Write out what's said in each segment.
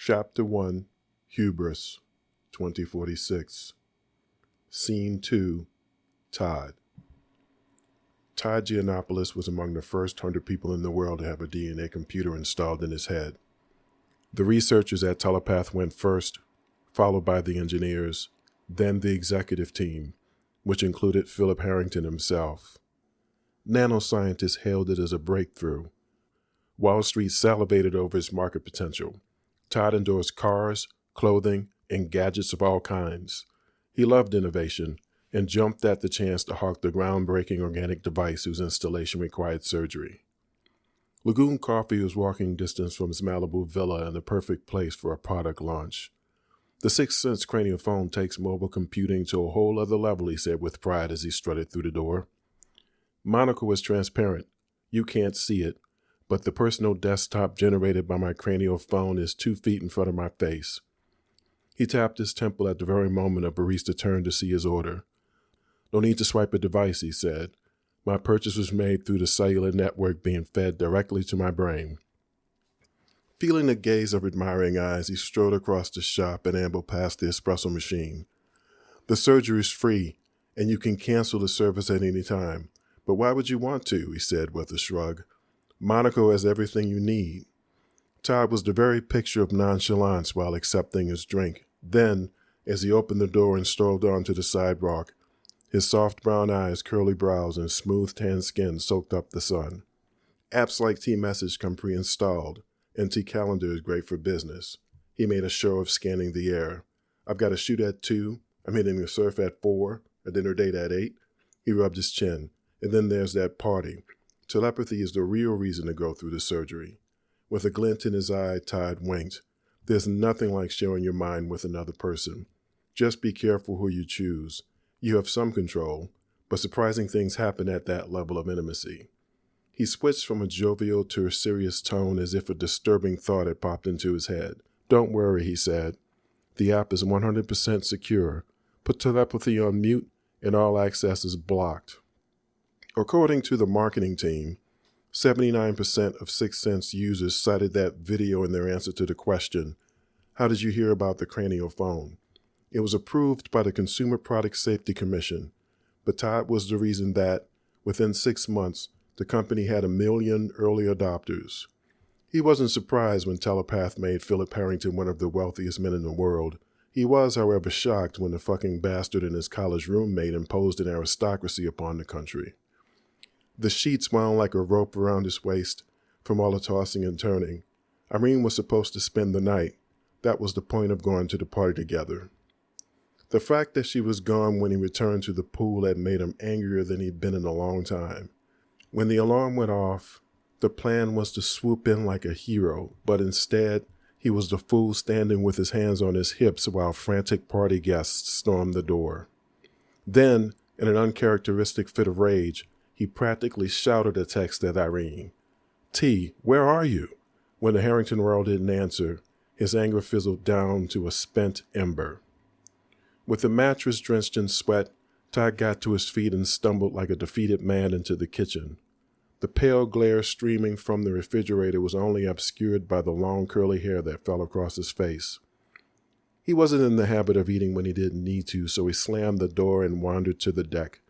Chapter 1, Hubris, 2046. Scene 2, Todd. Todd Giannopoulos was among the first 100 people in the world to have a DNA computer installed in his head. The researchers at Telepath went first, followed by the engineers, then the executive team, which included Philip Harrington himself. Nanoscientists hailed it as a breakthrough. Wall Street salivated over its market potential. Todd endorsed cars, clothing, and gadgets of all kinds. He loved innovation and jumped at the chance to hawk the groundbreaking organic device whose installation required surgery. Lagoon Coffee was walking distance from his Malibu villa and the perfect place for a product launch. The 6th Sense cranial phone takes mobile computing to a whole other level, he said with pride as he strutted through the door. Monaco is transparent. You can't see it, but the personal desktop generated by my cranial phone is 2 feet in front of my face. He tapped his temple at the very moment a barista turned to see his order. No need to swipe a device, he said. My purchase was made through the cellular network being fed directly to my brain. Feeling the gaze of admiring eyes, he strode across the shop and ambled past the espresso machine. The surgery is free, and you can cancel the service at any time. But why would you want to? He said with a shrug. Monaco has everything you need. Todd was the very picture of nonchalance while accepting his drink. Then, as he opened the door and strolled onto the sidewalk, his soft brown eyes, curly brows, and smooth tan skin soaked up the sun. Apps like T-Message come pre-installed, and T-Calendar is great for business. He made a show of scanning the air. I've got a shoot at 2, I'm hitting the surf at 4, a dinner date at 8. He rubbed his chin. And then there's that party. Telepathy is the real reason to go through the surgery. With a glint in his eye, Todd winked. There's nothing like sharing your mind with another person. Just be careful who you choose. You have some control, but surprising things happen at that level of intimacy. He switched from a jovial to a serious tone as if a disturbing thought had popped into his head. Don't worry, he said. The app is 100% secure. Put telepathy on mute and all access is blocked. According to the marketing team, 79% of 6th Sense users cited that video in their answer to the question, how did you hear about the cranial phone? It was approved by the Consumer Product Safety Commission, but Todd was the reason that, within 6 months, the company had 1 million early adopters. He wasn't surprised when Telepath made Philip Harrington one of the wealthiest men in the world. He was, however, shocked when the fucking bastard and his college roommate imposed an aristocracy upon the country. The sheets wound like a rope around his waist from all the tossing and turning. Irene was supposed to spend the night. That was the point of going to the party together. The fact that she was gone when he returned to the pool had made him angrier than he'd been in a long time. When the alarm went off, the plan was to swoop in like a hero, but instead, he was the fool standing with his hands on his hips while frantic party guests stormed the door. Then, in an uncharacteristic fit of rage, he practically shouted a text at Irene. T, where are you? When the Harrington world didn't answer, his anger fizzled down to a spent ember. With the mattress drenched in sweat, Todd got to his feet and stumbled like a defeated man into the kitchen. The pale glare streaming from the refrigerator was only obscured by the long curly hair that fell across his face. He wasn't in the habit of eating when he didn't need to, so he slammed the door and wandered to the deck.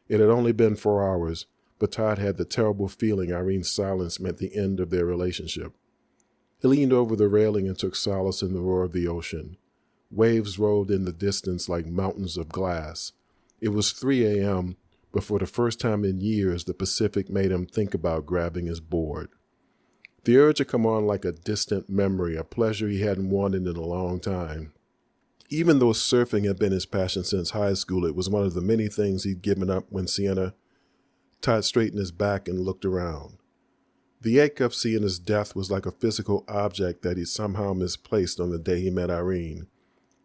It had only been 4 hours, but Todd had the terrible feeling Irene's silence meant the end of their relationship. He leaned over the railing and took solace in the roar of the ocean. Waves rolled in the distance like mountains of glass. It was 3 a.m., but for the first time in years, the Pacific made him think about grabbing his board. The urge had come on like a distant memory, a pleasure he hadn't wanted in a long time. Even though surfing had been his passion since high school, it was one of the many things he'd given up when Sienna. Todd straightened his back and looked around. The ache of Sienna's death was like a physical object that he somehow misplaced on the day he met Irene.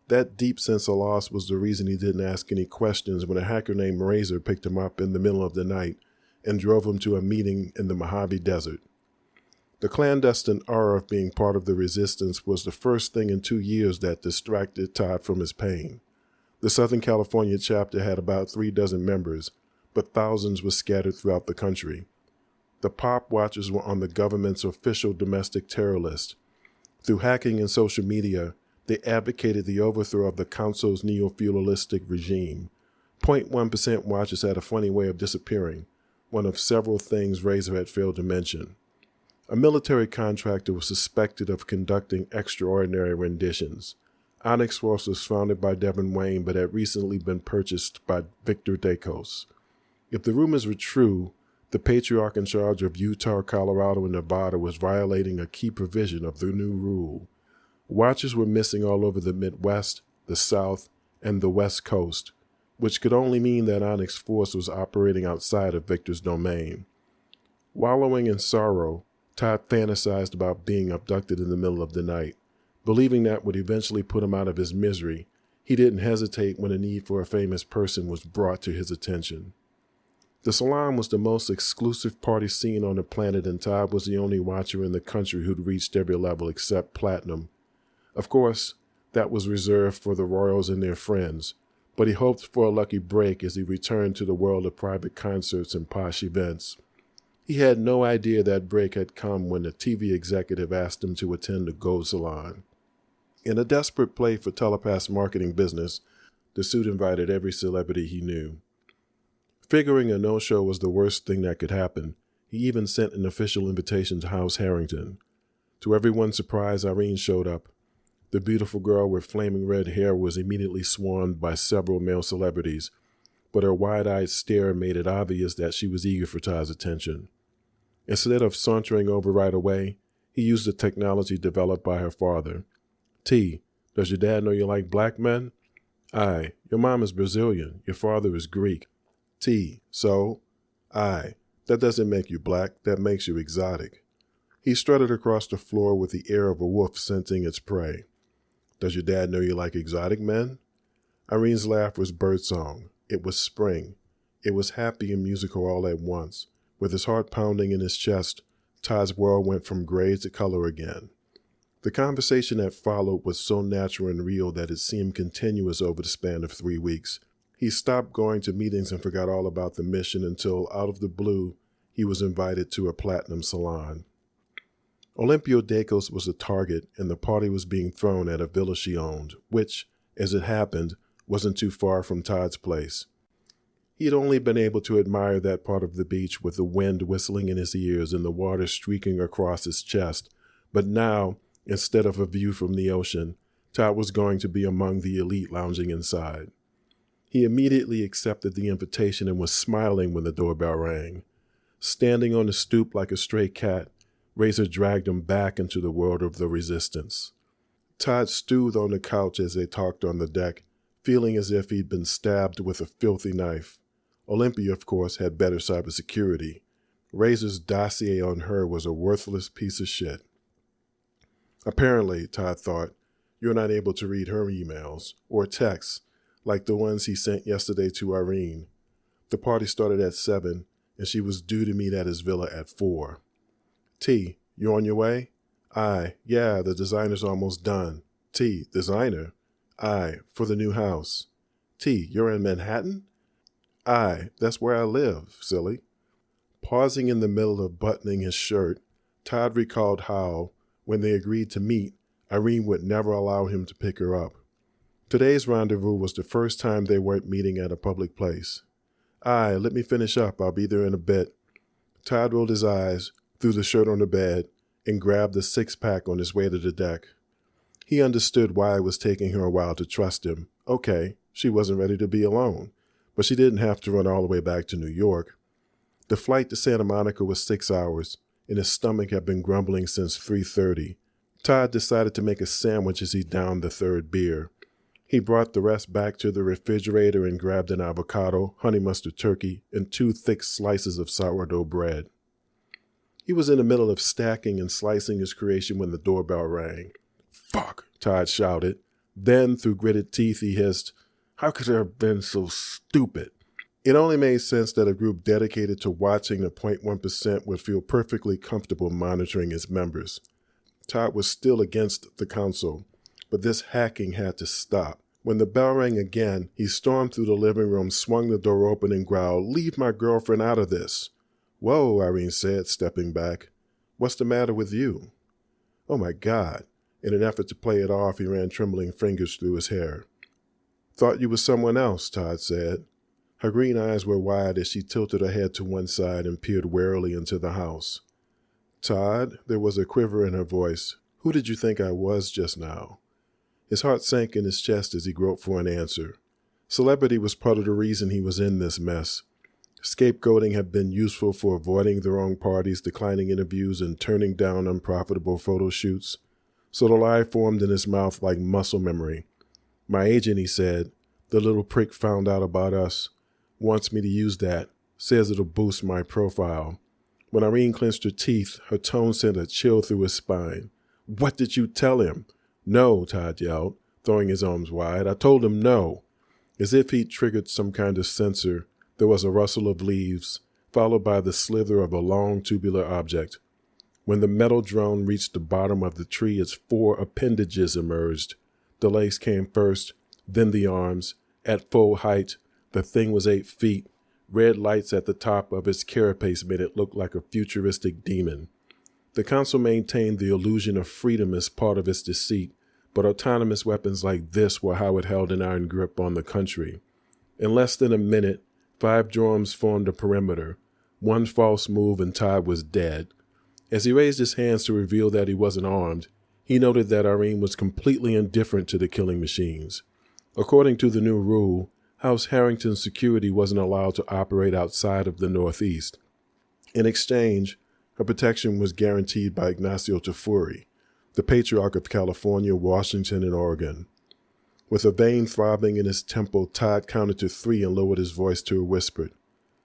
That deep sense of loss was the reason he didn't ask any questions when a hacker named Razor picked him up in the middle of the night and drove him to a meeting in the Mojave Desert. The clandestine aura of being part of the resistance was the first thing in 2 years that distracted Todd from his pain. The Southern California chapter had about 3 dozen members, but thousands were scattered throughout the country. The Pop Watchers were on the government's official domestic terror list. Through hacking and social media, they advocated the overthrow of the council's neo-feudalistic regime. 0.1% watchers had a funny way of disappearing, one of several things Razor had failed to mention. A military contractor was suspected of conducting extraordinary renditions. Onyx Force was founded by Devin Wayne but had recently been purchased by Victor Dacos. If the rumors were true, the patriarch in charge of Utah, Colorado, and Nevada was violating a key provision of the new rule. Watchers were missing all over the Midwest, the South, and the West Coast, which could only mean that Onyx Force was operating outside of Victor's domain. Wallowing in sorrow, Todd fantasized about being abducted in the middle of the night. Believing that would eventually put him out of his misery, he didn't hesitate when a need for a famous person was brought to his attention. The salon was the most exclusive party scene on the planet, and Todd was the only watcher in the country who'd reached every level except Platinum. Of course, that was reserved for the royals and their friends, but he hoped for a lucky break as he returned to the world of private concerts and posh events. He had no idea that break had come when the TV executive asked him to attend the Gold Salon. In a desperate play for Telepath's marketing business, the suit invited every celebrity he knew. Figuring a no-show was the worst thing that could happen, he even sent an official invitation to House Harrington. To everyone's surprise, Irene showed up. The beautiful girl with flaming red hair was immediately swarmed by several male celebrities, but her wide-eyed stare made it obvious that she was eager for Todd's attention. Instead of sauntering over right away, he used the technology developed by her father. T, does your dad know you like black men? I, your mom is Brazilian, your father is Greek. T, so? I, that doesn't make you black, that makes you exotic. He strutted across the floor with the air of a wolf scenting its prey. Does your dad know you like exotic men? Irene's laugh was birdsong. It was spring. It was happy and musical all at once. With his heart pounding in his chest, Todd's world went from gray to color again. The conversation that followed was so natural and real that it seemed continuous over the span of 3 weeks. He stopped going to meetings and forgot all about the mission until, out of the blue, he was invited to a platinum salon. Olympia Dacos was the target, and the party was being thrown at a villa she owned, which, as it happened, wasn't too far from Todd's place. He had only been able to admire that part of the beach with the wind whistling in his ears and the water streaking across his chest, but now, instead of a view from the ocean, Todd was going to be among the elite lounging inside. He immediately accepted the invitation and was smiling when the doorbell rang. Standing on the stoop like a stray cat, Razor dragged him back into the world of the resistance. Todd stewed on the couch as they talked on the deck, feeling as if he'd been stabbed with a filthy knife. Olympia, of course, had better cybersecurity. Razor's dossier on her was a worthless piece of shit. Apparently, Todd thought, you're not able to read her emails or texts like the ones he sent yesterday to Irene. The party started at 7, and she was due to meet at his villa at 4. T, you on your way? I, yeah, the designer's almost done. T, designer? I, for the new house. T, you're in Manhattan? I, that's where I live, silly. Pausing in the middle of buttoning his shirt, Todd recalled how, when they agreed to meet, Irene would never allow him to pick her up. Today's rendezvous was the first time they weren't meeting at a public place. Aye, let me finish up. I'll be there in a bit. Todd rolled his eyes, threw the shirt on the bed, and grabbed the six-pack on his way to the deck. He understood why it was taking her a while to trust him. Okay, she wasn't ready to be alone, but she didn't have to run all the way back to New York. The flight to Santa Monica was 6 hours, and his stomach had been grumbling since 3:30. Todd decided to make a sandwich as he downed the third beer. He brought the rest back to the refrigerator and grabbed an avocado, honey mustard turkey, and 2 thick slices of sourdough bread. He was in the middle of stacking and slicing his creation when the doorbell rang. Fuck, Todd shouted. Then, through gritted teeth, he hissed, how could I have been so stupid? It only made sense that a group dedicated to watching the 0.1% would feel perfectly comfortable monitoring its members. Todd was still against the council, but this hacking had to stop. When the bell rang again, he stormed through the living room, swung the door open, and growled, leave my girlfriend out of this. Whoa, Irene said, stepping back. What's the matter with you? Oh my God, In an effort to play it off, he ran trembling fingers through his hair. "Thought you was someone else," Todd said. Her green eyes were wide as she tilted her head to one side and peered warily into the house. "Todd," there was a quiver in her voice, "who did you think I was just now?" His heart sank in his chest as he groped for an answer. Celebrity was part of the reason he was in this mess. Scapegoating had been useful for avoiding the wrong parties, declining interviews, and turning down unprofitable photo shoots. So the lie formed in his mouth like muscle memory. "My agent," he said, "the little prick found out about us. Wants me to use that. Says it'll boost my profile." When Irene clenched her teeth, her tone sent a chill through his spine. "What did you tell him?" "No," Todd yelled, throwing his arms wide. "I told him no." As if he'd triggered some kind of sensor, there was a rustle of leaves, followed by the slither of a long tubular object. When the metal drone reached the bottom of the tree, its 4 appendages emerged. The legs came first, then the arms. At full height, the thing was 8 feet. Red lights at the top of its carapace made it look like a futuristic demon. The council maintained the illusion of freedom as part of its deceit, but autonomous weapons like this were how it held an iron grip on the country. In less than a minute, 5 drones formed a perimeter. One false move and Todd was dead. As he raised his hands to reveal that he wasn't armed, he noted that Irene was completely indifferent to the killing machines. According to the new rule, House Harrington's security wasn't allowed to operate outside of the Northeast. In exchange, her protection was guaranteed by Ignacio Tafuri, the patriarch of California, Washington, and Oregon. With a vein throbbing in his temple, Todd counted to 3 and lowered his voice to a whisper.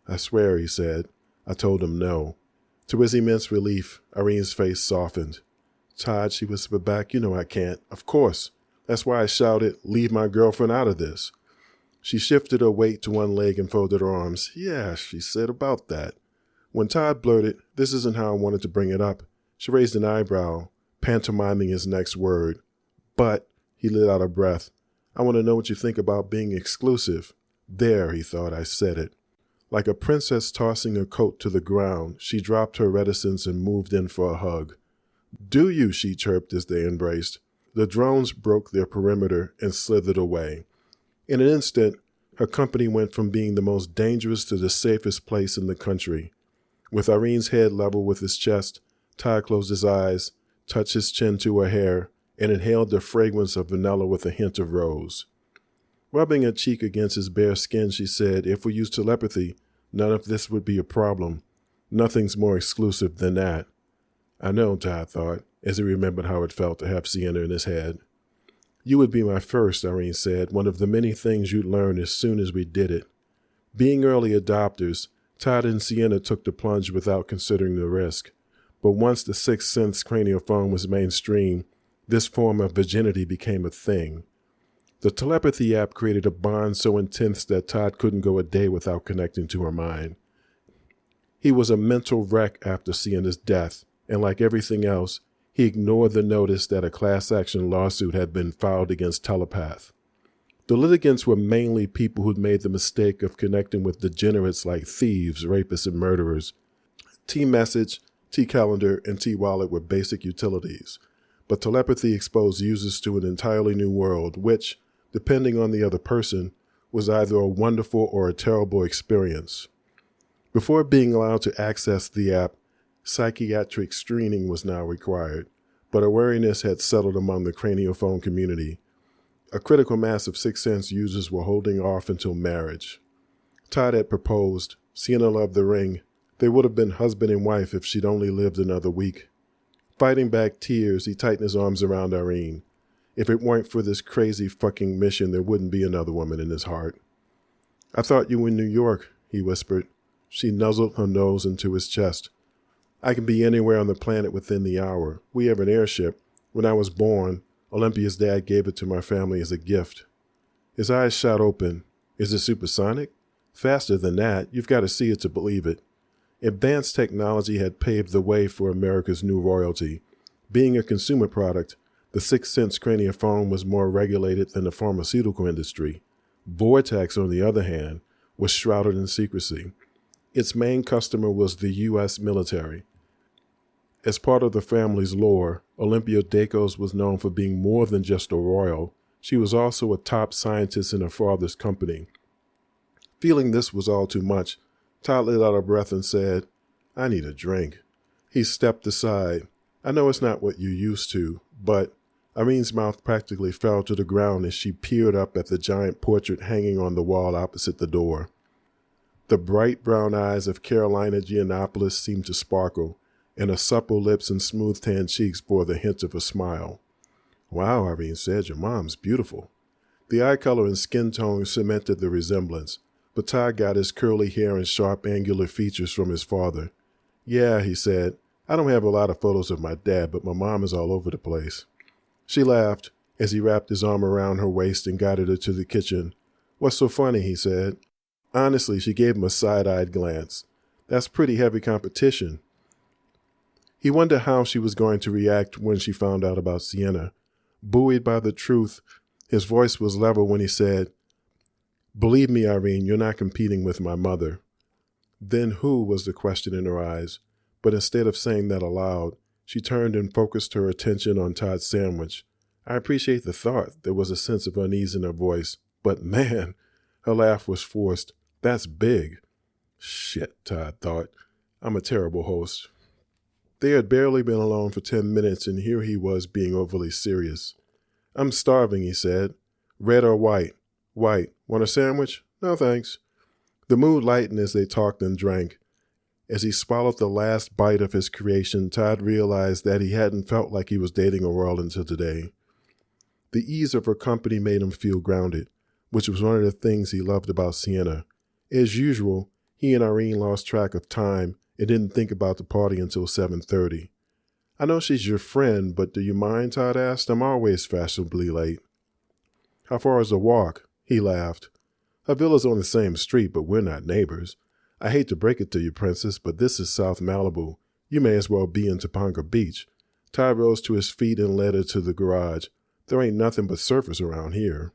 "I swear," he said. "I told him no." To his immense relief, Irene's face softened. "Todd," she whispered back, "you know I can't." "Of course. That's why I shouted, 'Leave my girlfriend out of this.'" She shifted her weight to one leg and folded her arms. "Yeah," she said, "about that." When Todd blurted, "This isn't how I wanted to bring it up," she raised an eyebrow, pantomiming his next word. "But," he let out a breath, "I want to know what you think about being exclusive." "There," he thought, "I said it." Like a princess tossing her coat to the ground, she dropped her reticence and moved in for a hug. "Do you?" she chirped as they embraced. The drones broke their perimeter and slithered away. In an instant, her company went from being the most dangerous to the safest place in the country. With Irene's head level with his chest, Todd closed his eyes, touched his chin to her hair, and inhaled the fragrance of vanilla with a hint of rose. Rubbing her cheek against his bare skin, she said, "If we used telepathy, none of this would be a problem. Nothing's more exclusive than that." "I know," Todd thought, as he remembered how it felt to have Sienna in his head. "You would be my first," Irene said, "one of the many things you'd learn as soon as we did it." Being early adopters, Todd and Sienna took the plunge without considering the risk. But once the Sixth Sense craniophone was mainstream, this form of virginity became a thing. The telepathy app created a bond so intense that Todd couldn't go a day without connecting to her mind. He was a mental wreck after Sienna's death, and like everything else, he ignored the notice that a class action lawsuit had been filed against Telepath. The litigants were mainly people who'd made the mistake of connecting with degenerates like thieves, rapists, and murderers. T-Message, T-Calendar, and T-Wallet were basic utilities, but telepathy exposed users to an entirely new world, which, depending on the other person, was either a wonderful or a terrible experience. Before being allowed to access the app, psychiatric screening was now required, but awareness had settled among the craniophone community. A critical mass of Sixth Sense users were holding off until marriage. Todd had proposed. Sienna loved the ring. They would have been husband and wife if she'd only lived another week. Fighting back tears, he tightened his arms around Irene. If it weren't for this crazy fucking mission, there wouldn't be another woman in his heart. "I thought you were in New York," he whispered. She nuzzled her nose into his chest. "I can be anywhere on the planet within the hour. We have an airship. When I was born, Olympia's dad gave it to my family as a gift." His eyes shot open. "Is it supersonic?" "Faster than that. You've got to see it to believe it." Advanced technology had paved the way for America's new royalty. Being a consumer product, the Sixth Sense craniophone was more regulated than the pharmaceutical industry. Vortex, on the other hand, was shrouded in secrecy. Its main customer was the U.S. military. As part of the family's lore, Olympia Dacos was known for being more than just a royal. She was also a top scientist in her father's company. Feeling this was all too much, Todd let out a breath and said, "I need a drink." He stepped aside. "I know it's not what you're used to, but..." Irene's mouth practically fell to the ground as she peered up at the giant portrait hanging on the wall opposite the door. The bright brown eyes of Carolina Giannopoulos seemed to sparkle, and her supple lips and smooth tanned cheeks bore the hint of a smile. "Wow," Irene said, "your mom's beautiful." The eye color and skin tone cemented the resemblance, but Todd got his curly hair and sharp angular features from his father. "Yeah," he said, "I don't have a lot of photos of my dad, but my mom is all over the place." She laughed as he wrapped his arm around her waist and guided her to the kitchen. "What's so funny?" he said. Honestly, she gave him a side-eyed glance. "That's pretty heavy competition." He wondered how she was going to react when she found out about Sienna. Buoyed by the truth, his voice was level when he said, "Believe me, Irene, you're not competing with my mother." Then who was the question in her eyes? But instead of saying that aloud, she turned and focused her attention on Todd's sandwich. "I appreciate the thought." There was a sense of unease in her voice. "But man," her laugh was forced, "that's big." Shit, Todd thought. I'm a terrible host. They had barely been alone for 10 minutes, and here he was being overly serious. "I'm starving," he said. "Red or white?" "White. Want a sandwich?" "No, thanks." The mood lightened as they talked and drank. As he swallowed the last bite of his creation, Todd realized that he hadn't felt like he was dating a royal until today. The ease of her company made him feel grounded, which was one of the things he loved about Sienna. As usual, he and Irene lost track of time and didn't think about the party until 7:30. "I know she's your friend, but do you mind?" Todd asked. "I'm always fashionably late." "How far is the walk?" He laughed. "Her villa's on the same street, but we're not neighbors. I hate to break it to you, Princess, but this is South Malibu. You may as well be in Topanga Beach." Todd rose to his feet and led her to the garage. "There ain't nothing but surfers around here."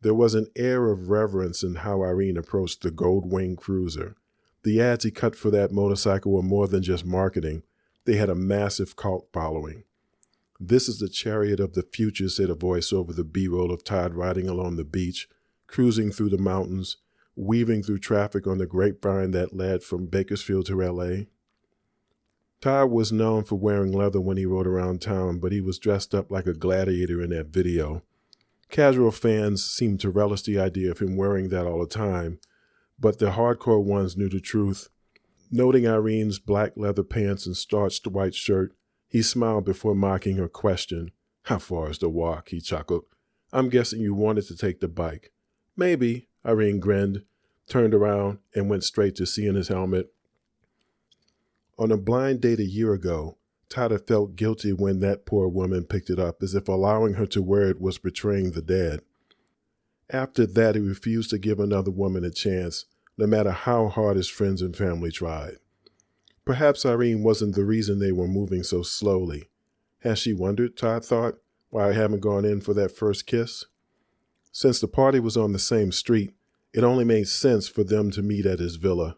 There was an air of reverence in how Irene approached the gold-winged cruiser. The ads he cut for that motorcycle were more than just marketing. They had a massive cult following. "This is the chariot of the future," said a voice over the B-roll of Todd riding along the beach, cruising through the mountains, weaving through traffic on the grapevine that led from Bakersfield to L.A. Todd was known for wearing leather when he rode around town, but he was dressed up like a gladiator in that video. Casual fans seemed to relish the idea of him wearing that all the time, but the hardcore ones knew the truth. Noting Irene's black leather pants and starched white shirt, he smiled before mocking her question. "How far is the walk?" he chuckled. "I'm guessing you wanted to take the bike." "Maybe," Irene grinned, turned around, and went straight to Sienna's helmet. On a blind date a year ago, Todd had felt guilty when that poor woman picked it up, as if allowing her to wear it was betraying the dead. After that, he refused to give another woman a chance, no matter how hard his friends and family tried. Perhaps Irene wasn't the reason they were moving so slowly. Had she wondered, Todd thought, why I haven't gone in for that first kiss? Since the party was on the same street, it only made sense for them to meet at his villa.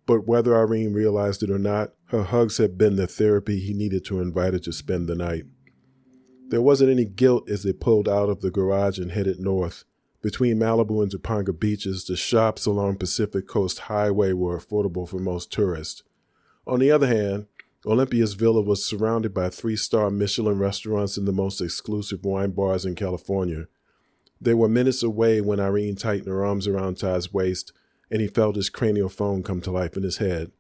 But whether Irene realized it or not, her hugs had been the therapy he needed to invite her to spend the night. There wasn't any guilt as they pulled out of the garage and headed north. Between Malibu and Topanga beaches, the shops along Pacific Coast Highway were affordable for most tourists. On the other hand, Olympia's villa was surrounded by 3-star Michelin restaurants and the most exclusive wine bars in California. They were minutes away when Irene tightened her arms around Todd's waist, and he felt his cranial phone come to life in his head.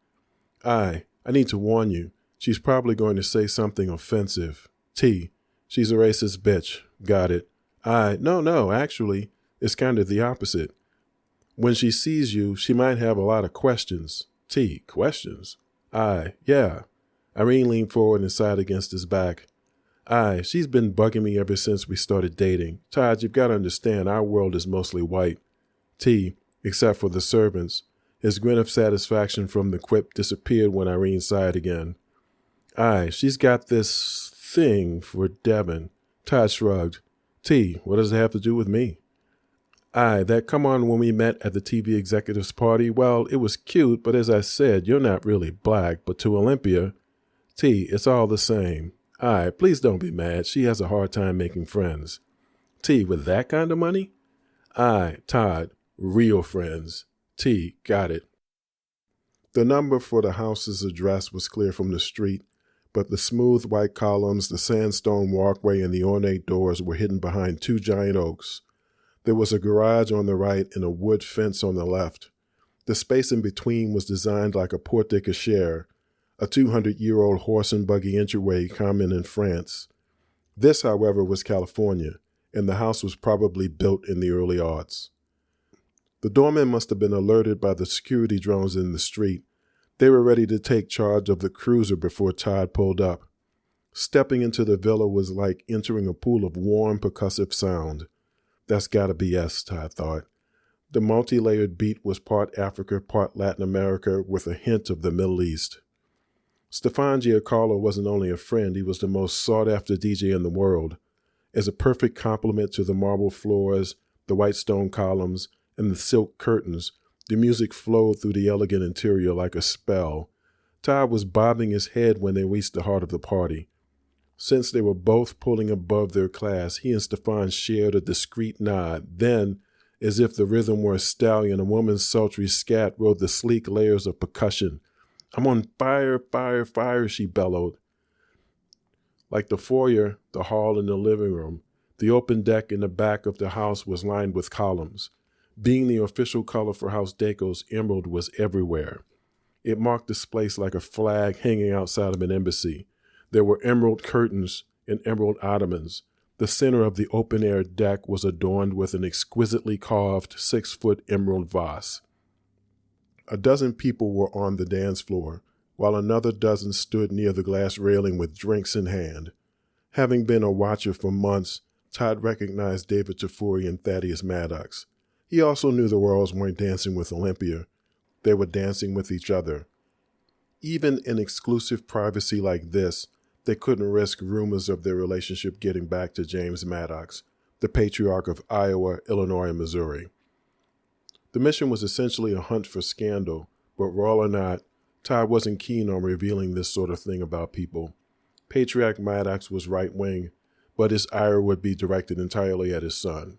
I need to warn you, she's probably going to say something offensive. T, she's a racist bitch. Got it. No, actually, it's kind of the opposite. When she sees you, she might have a lot of questions. T, questions? Yeah. Irene leaned forward and sighed against his back. She's been bugging me ever since we started dating. Todd, you've got to understand, our world is mostly white. T, except for the servants. His grin of satisfaction from the quip disappeared when Irene sighed again. She's got this thing for Devin. Todd shrugged. T, what does it have to do with me? That come on when we met at the TV executives party. Well, it was cute, but as I said, you're not really black, but to Olympia. T, it's all the same. I, please don't be mad. She has a hard time making friends. T, with that kind of money? I, Todd, real friends. T, got it. The number for the house's address was clear from the street, but the smooth white columns, the sandstone walkway, and the ornate doors were hidden behind two giant oaks. There was a garage on the right and a wood fence on the left. The space in between was designed like a porte cochere, a 200-year-old horse and buggy entryway common in France. This, however, was California, and the house was probably built in the early aughts. The doorman must have been alerted by the security drones in the street. They were ready to take charge of the cruiser before Todd pulled up. Stepping into the villa was like entering a pool of warm, percussive sound. That's gotta be us, Todd thought. The multi-layered beat was part Africa, part Latin America, with a hint of the Middle East. Stefan Giacarlo wasn't only a friend, he was the most sought-after DJ in the world. As a perfect complement to the marble floors, the white stone columns, and the silk curtains, the music flowed through the elegant interior like a spell. Todd was bobbing his head when they reached the heart of the party. Since they were both pulling above their class, he and Stefan shared a discreet nod. Then, as if the rhythm were a stallion, a woman's sultry scat rode the sleek layers of percussion. "I'm on fire, fire, fire," she bellowed. Like the foyer, the hall, and the living room, the open deck in the back of the house was lined with columns. Being the official color for House Decos, emerald was everywhere. It marked this place like a flag hanging outside of an embassy. There were emerald curtains and emerald ottomans. The center of the open-air deck was adorned with an exquisitely carved 6-foot emerald vase. A dozen people were on the dance floor, while another dozen stood near the glass railing with drinks in hand. Having been a watcher for months, Todd recognized David Tafuri and Thaddeus Maddox. He also knew the Royals weren't dancing with Olympia. They were dancing with each other. Even in exclusive privacy like this, they couldn't risk rumors of their relationship getting back to James Maddox, the patriarch of Iowa, Illinois, and Missouri. The mission was essentially a hunt for scandal, but royal or not, Todd wasn't keen on revealing this sort of thing about people. Patriarch Maddox was right-wing, but his ire would be directed entirely at his son.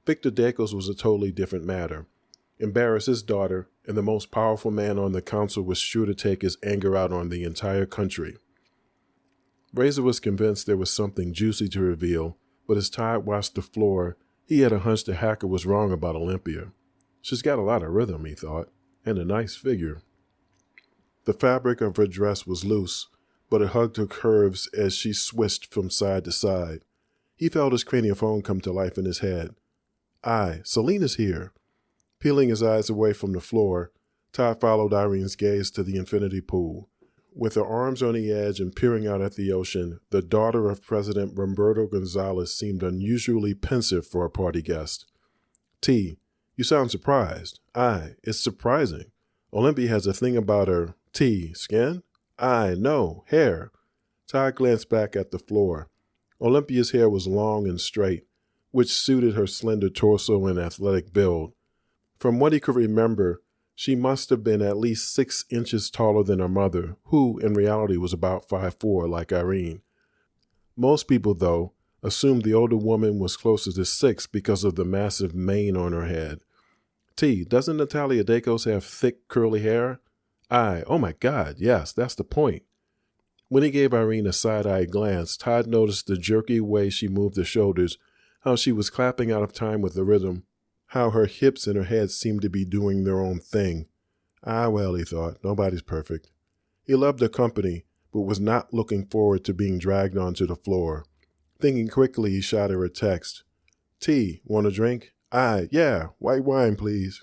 Victor Decos was a totally different matter. Embarrass his daughter, and the most powerful man on the council was sure to take his anger out on the entire country. Razor was convinced there was something juicy to reveal, but as Todd watched the floor, he had a hunch the hacker was wrong about Olympia. She's got a lot of rhythm, he thought, and a nice figure. The fabric of her dress was loose, but it hugged her curves as she swished from side to side. He felt his craniophone come to life in his head. Selena's here. Peeling his eyes away from the floor, Todd followed Irene's gaze to the infinity pool. With her arms on the edge and peering out at the ocean, the daughter of President Roberto Gonzalez seemed unusually pensive for a party guest. T, you sound surprised. It's surprising. Olympia has a thing about her, skin? No, hair. Todd glanced back at the floor. Olympia's hair was long and straight, which suited her slender torso and athletic build. From what he could remember, she must have been at least 6 inches taller than her mother, who, in reality, was about 5'4", like Irene. Most people, though, assumed the older woman was closer to 6 because of the massive mane on her head. Doesn't Natalia Decos have thick, curly hair? Oh my God, yes, that's the point. When he gave Irene a side-eyed glance, Todd noticed the jerky way she moved her shoulders, how she was clapping out of time with the rhythm, how her hips and her head seemed to be doing their own thing. Well, he thought, nobody's perfect. He loved her company, but was not looking forward to being dragged onto the floor. Thinking quickly, he shot her a text. Want a drink? Yeah, white wine, please.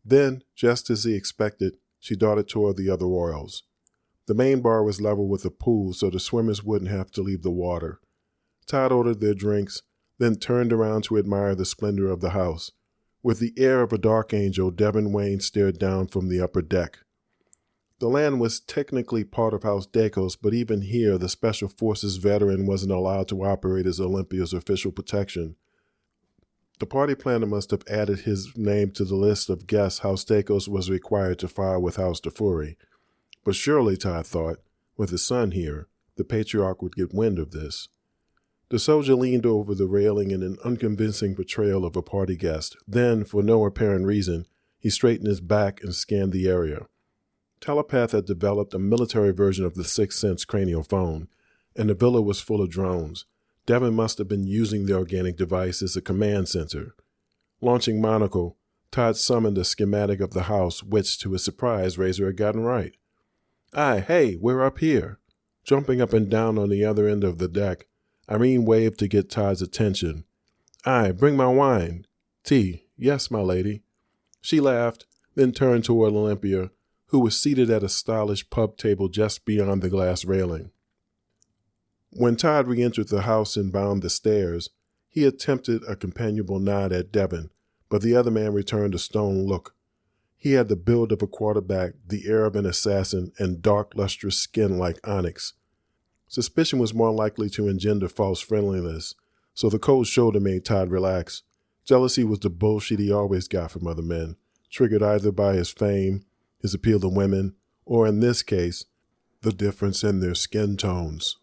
Then, just as he expected, she darted toward the other Royals. The main bar was level with the pool, so the swimmers wouldn't have to leave the water. Todd ordered their drinks, then turned around to admire the splendor of the house. With the air of a dark angel, Devin Wayne stared down from the upper deck. The land was technically part of House Decos, but even here, the Special Forces veteran wasn't allowed to operate as Olympia's official protection. The party planner must have added his name to the list of guests House Decos was required to file with House Tafuri. But surely, Todd thought, With his son here, the patriarch would get wind of this. The soldier leaned over the railing in an unconvincing portrayal of a party guest. Then, for no apparent reason, he straightened his back and scanned the area. Telepath had developed a military version of the Sixth Sense cranial phone, and the villa was full of drones. Devin must have been using the organic device as a command center. Launching Monocle, Todd summoned a schematic of the house, which, to his surprise, Razor had gotten right. Hey, we're up here. Jumping up and down on the other end of the deck, Irene waved to get Todd's attention. Bring my wine. Tea. Yes, my lady. She laughed, then turned toward Olympia, who was seated at a stylish pub table just beyond the glass railing. When Todd re-entered the house and bound the stairs, he attempted a companionable nod at Devin, but the other man returned a stone look. He had the build of a quarterback, the air of an assassin, and dark, lustrous skin like onyx. Suspicion was more likely to engender false friendliness, so the cold shoulder made Todd relax. Jealousy was the bullshit he always got from other men, triggered either by his fame, his appeal to women, or in this case, the difference in their skin tones.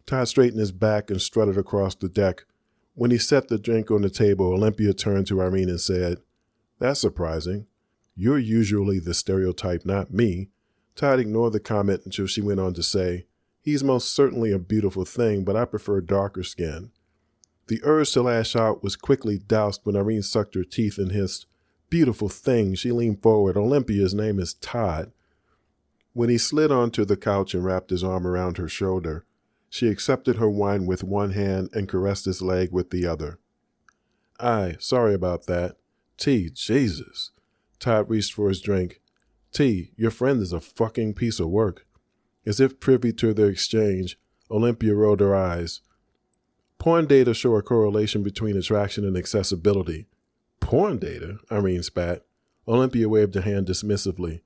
Todd straightened his back and strutted across the deck. When he set the drink on the table, Olympia turned to Irene and said, "That's surprising. You're usually the stereotype, not me." Todd ignored the comment until she went on to say, "He's most certainly a beautiful thing, but I prefer darker skin." The urge to lash out was quickly doused when Irene sucked her teeth and hissed, "Beautiful thing." She leaned forward. "Olympia's name is Todd." When he slid onto the couch and wrapped his arm around her shoulder, she accepted her wine with one hand and caressed his leg with the other. Sorry about that. T, Jesus. Todd reached for his drink. T, your friend is a fucking piece of work. As if privy to their exchange, Olympia rolled her eyes. Porn data show a correlation between attraction and accessibility. Porn data? Irene spat. Olympia waved a hand dismissively.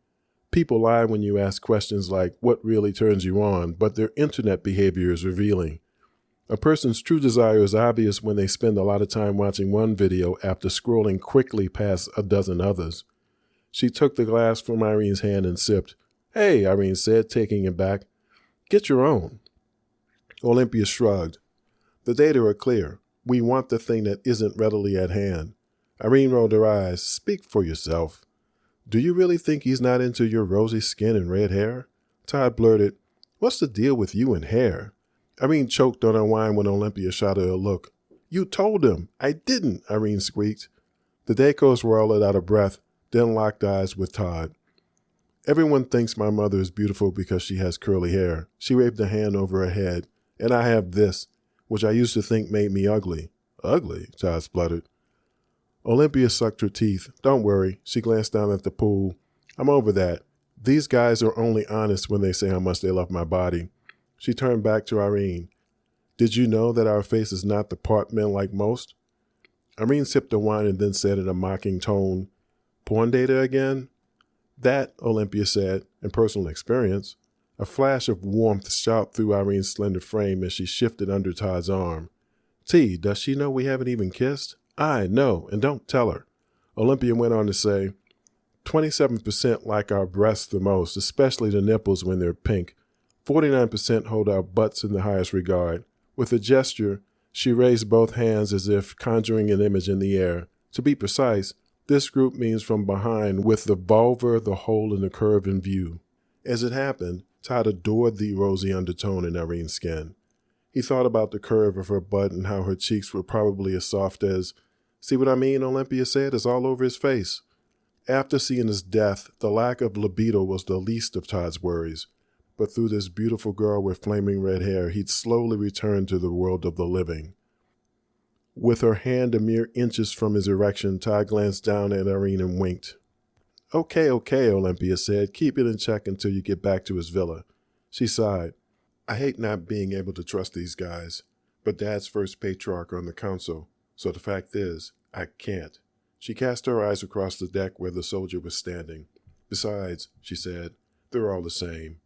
People lie when you ask questions like what really turns you on, but their internet behavior is revealing. A person's true desire is obvious when they spend a lot of time watching one video after scrolling quickly past a dozen others. She took the glass from Irene's hand and sipped. Hey, Irene said, taking it back. Get your own. Olympia shrugged. The data are clear. We want the thing that isn't readily at hand. Irene rolled her eyes. Speak for yourself. Do you really think he's not into your rosy skin and red hair? Todd blurted, What's the deal with you and hair? Irene choked on her wine when Olympia shot her a look. You told him. I didn't, Irene squeaked. The Dacos rolled out of breath, then locked eyes with Todd. Everyone thinks my mother is beautiful because she has curly hair. She waved a hand over her head. And I have this, which I used to think made me ugly. Ugly? Todd spluttered. Olympia sucked her teeth. Don't worry. She glanced down at the pool. I'm over that. These guys are only honest when they say how much they love my body. She turned back to Irene. Did you know that our face is not the part men like most? Irene sipped the wine and then said in a mocking tone, Porn data again? That, Olympia said, in personal experience. A flash of warmth shot through Irene's slender frame as she shifted under Todd's arm. T, does she know we haven't even kissed? I know, and don't tell her. Olympia went on to say, 27% like our breasts the most, especially the nipples when they're pink. 49% hold our butts in the highest regard. With a gesture, she raised both hands as if conjuring an image in the air. To be precise, this group means from behind with the vulva, the hole, and the curve in view. As it happened, Todd adored the rosy undertone in Irene's skin. He thought about the curve of her butt and how her cheeks were probably as soft as, see what I mean, Olympia said, it's all over his face. After seeing his death, the lack of libido was the least of Todd's worries. But through this beautiful girl with flaming red hair, he'd slowly return to the world of the living. With her hand a mere inches from his erection, Todd glanced down at Irene and winked. Okay, Olympia said. Keep it in check until you get back to his villa. She sighed. I hate not being able to trust these guys, but Dad's first patriarch on the council, so the fact is, I can't. She cast her eyes across the deck where the soldier was standing. Besides, she said, they're all the same.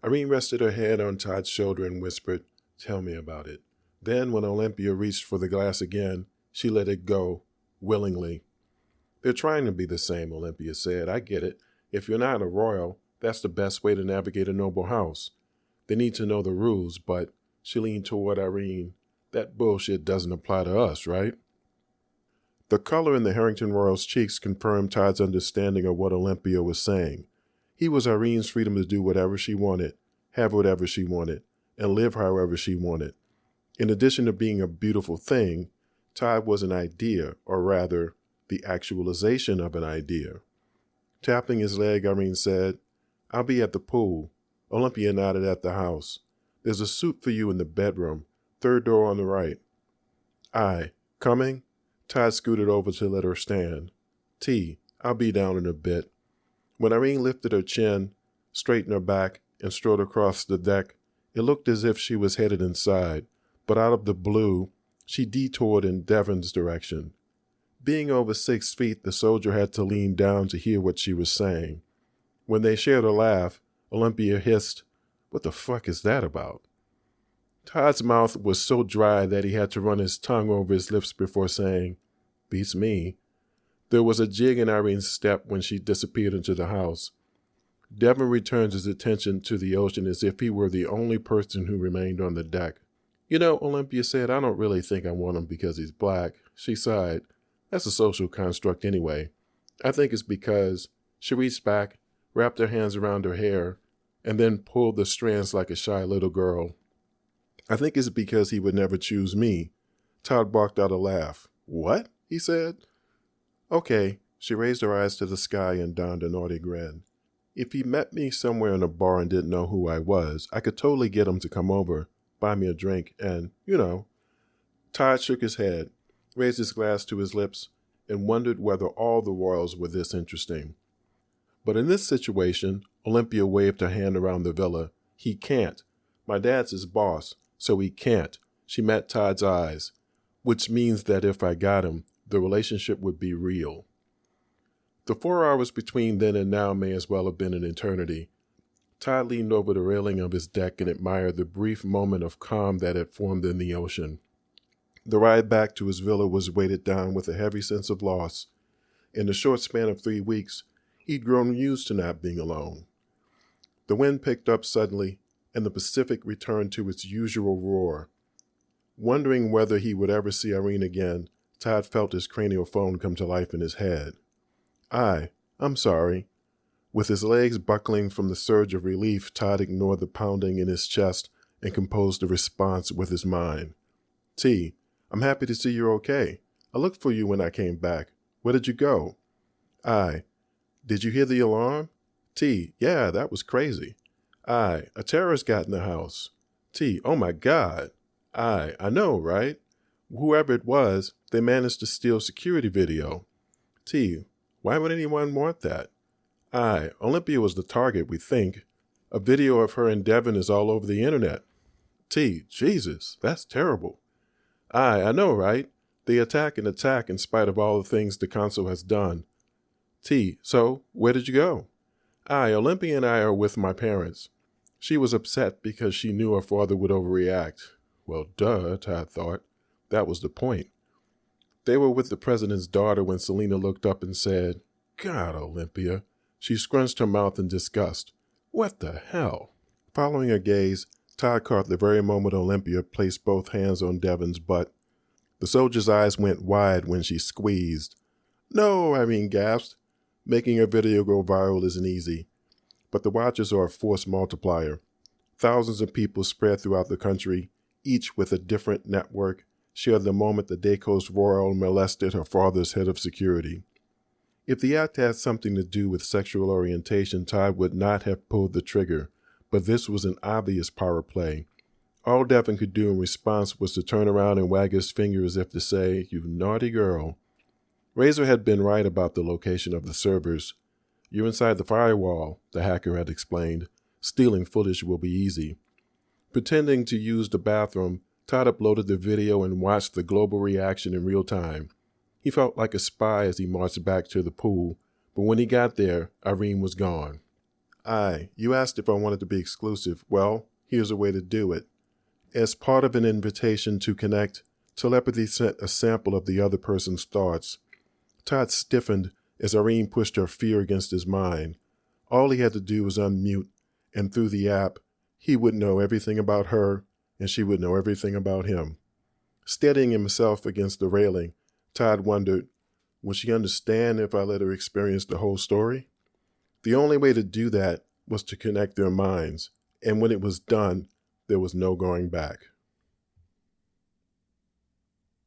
Irene rested her head on Todd's shoulder and whispered, Tell me about it. Then, when Olympia reached for the glass again, she let it go, willingly. They're trying to be the same, Olympia said. I get it. If you're not a royal, that's the best way to navigate a noble house. They need to know the rules, but she leaned toward Irene. That bullshit doesn't apply to us, right? The color in the Harrington Royal's cheeks confirmed Todd's understanding of what Olympia was saying. He was Irene's freedom to do whatever she wanted, have whatever she wanted, and live however she wanted. In addition to being a beautiful thing, Todd was an idea, or rather, the actualization of an idea. Tapping his leg, Irene said, "I'll be at the pool." Olympia nodded at the house. "There's a suit for you in the bedroom, third door on the right." "Aye. Coming?" Todd scooted over to let her stand. "T, I'll be down in a bit." When Irene lifted her chin, straightened her back, and strode across the deck, it looked as if she was headed inside, but out of the blue, she detoured in Devon's direction. Being over 6 feet, the soldier had to lean down to hear what she was saying. When they shared a laugh, Olympia hissed, "What the fuck is that about?" Todd's mouth was so dry that he had to run his tongue over his lips before saying, "Beats me." There was a jig in Irene's step when she disappeared into the house. Devon returned his attention to the ocean as if he were the only person who remained on the deck. "You know," Olympia said, "I don't really think I want him because he's black." She sighed. "That's a social construct anyway. I think it's because—" She reached back, wrapped her hands around her hair, and then pulled the strands like a shy little girl. "I think it's because he would never choose me." Todd barked out a laugh. "What?" he said. "Okay." She raised her eyes to the sky and donned a naughty grin. "If he met me somewhere in a bar and didn't know who I was, I could totally get him to come over, buy me a drink, and, you know." Todd shook his head, raised his glass to his lips, and wondered whether all the royals were this interesting. But in this situation, Olympia waved her hand around the villa. "He can't. My dad's his boss, so he can't." She met Todd's eyes, which means that if I got him, the relationship would be real. The 4 hours between then and now may as well have been an eternity. Todd leaned over the railing of his deck and admired the brief moment of calm that had formed in the ocean. The ride back to his villa was weighted down with a heavy sense of loss. In the short span of 3 weeks, he'd grown used to not being alone. The wind picked up suddenly, and the Pacific returned to its usual roar. Wondering whether he would ever see Irene again, Todd felt his cranial phone come to life in his head. I'm sorry." With his legs buckling from the surge of relief, Todd ignored the pounding in his chest and composed a response with his mind. "T, I'm happy to see you're okay. I looked for you when I came back. Where did you go?" Did you hear the alarm?" "T, yeah, that was crazy." A terrorist got in the house." "T, oh my God." I know, right? Whoever it was, they managed to steal security video." "T, why would anyone want that?" Olympia was the target, we think. A video of her and Devon is all over the internet." "T, Jesus, that's terrible." I know, right? They attack and attack in spite of all the things the council has done." "T, so where did you go?" Olympia and I are with my parents." She was upset because she knew her father would overreact. Well, duh, Todd thought. That was the point. They were with the president's daughter when Selena looked up and said, "God, Olympia." She scrunched her mouth in disgust. "What the hell?" Following her gaze, Todd caught the very moment Olympia placed both hands on Devon's butt. The soldier's eyes went wide when she squeezed. "No," Irene gasped. Making her video go viral isn't easy, but the watchers are a force multiplier. Thousands of people spread throughout the country, each with a different network, shared the moment the Dacos royal molested her father's head of security. If the act had something to do with sexual orientation, Todd would not have pulled the trigger, but this was an obvious power play. All Devon could do in response was to turn around and wag his finger as if to say, "You naughty girl." Razor had been right about the location of the servers. "You're inside the firewall," the hacker had explained. "Stealing footage will be easy." Pretending to use the bathroom, Todd uploaded the video and watched the global reaction in real time. He felt like a spy as he marched back to the pool, but when he got there, Irene was gone. You asked if I wanted to be exclusive. Well, here's a way to do it." As part of an invitation to connect, telepathy sent a sample of the other person's thoughts. Todd stiffened as Irene pushed her fear against his mind. All he had to do was unmute, and through the app, He would know everything about her, and she would know everything about him. Steadying himself against the railing, Todd wondered, would she understand if I let her experience the whole story? The only way to do that was to connect their minds, and when it was done, there was no going back.